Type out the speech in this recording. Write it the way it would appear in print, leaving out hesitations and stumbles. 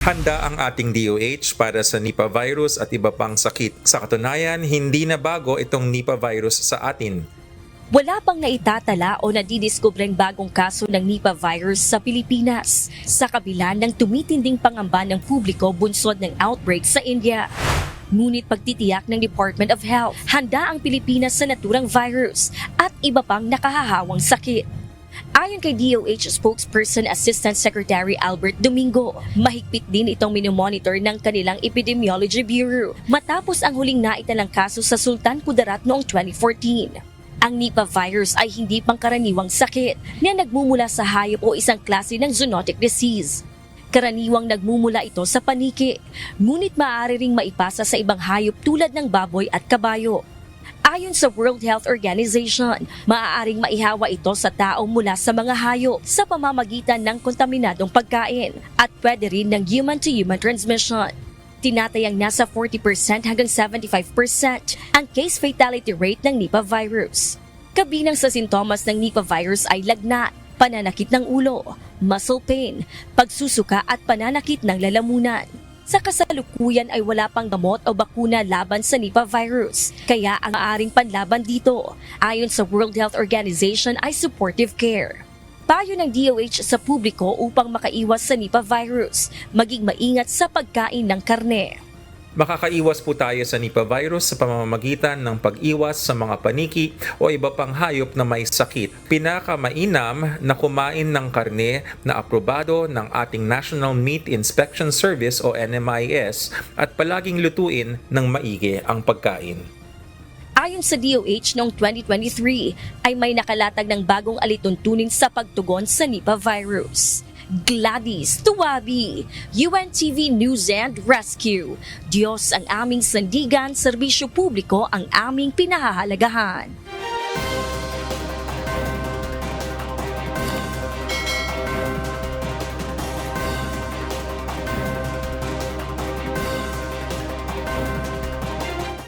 Handa ang ating DOH para sa Nipah virus at iba pang sakit. Sa katunayan, hindi na bago itong Nipah virus sa atin. Wala pang naitatala o nadidiskubreng bagong kaso ng Nipah virus sa Pilipinas sa kabila ng tumitinding pangamba ng publiko bunsod ng outbreak sa India. Ngunit pagtitiyak ng Department of Health, handa ang Pilipinas sa naturang virus at iba pang nakahahawang sakit. Ayon kay DOH spokesperson Assistant Secretary Albert Domingo, mahigpit din itong minomonitor ng kanilang Epidemiology Bureau matapos ang huling naitalang kaso sa Sultan Kudarat noong 2014. Ang Nipah virus ay hindi pangkaraniwang sakit na nagmumula sa hayop o isang klase ng zoonotic disease. Karaniwang nagmumula ito sa paniki, ngunit maaari ring maipasa sa ibang hayop tulad ng baboy at kabayo. Ayon sa World Health Organization, maaaring maihawa ito sa tao mula sa mga hayop sa pamamagitan ng kontaminadong pagkain at pwede rin ng human-to-human transmission. Tinatayang nasa 40% hanggang 75% ang case fatality rate ng Nipah virus. Kabilang sa sintomas ng Nipah virus ay lagnat, pananakit ng ulo, muscle pain, pagsusuka at pananakit ng lalamunan. Sa kasalukuyan ay wala pang gamot o bakuna laban sa Nipah virus, kaya ang maaaring panlaban dito, ayon sa World Health Organization, ay supportive care. Payo ng DOH sa publiko upang makaiwas sa Nipah virus, maging maingat sa pagkain ng karne. Makakaiwas po tayo sa Nipah virus sa pamamagitan ng pag-iwas sa mga paniki o iba pang hayop na may sakit. Pinakamainam na kumain ng karne na aprobado ng ating National Meat Inspection Service o NMIS at palaging lutuin ng maigi ang pagkain. Ayon sa DOH noong 2023 ay may nakalatag ng bagong alituntunin sa pagtugon sa Nipah virus. Gladys Tuwabi, UNTV News and Rescue. Diyos ang aming sandigan, serbisyo publiko ang aming pinahahalagahan.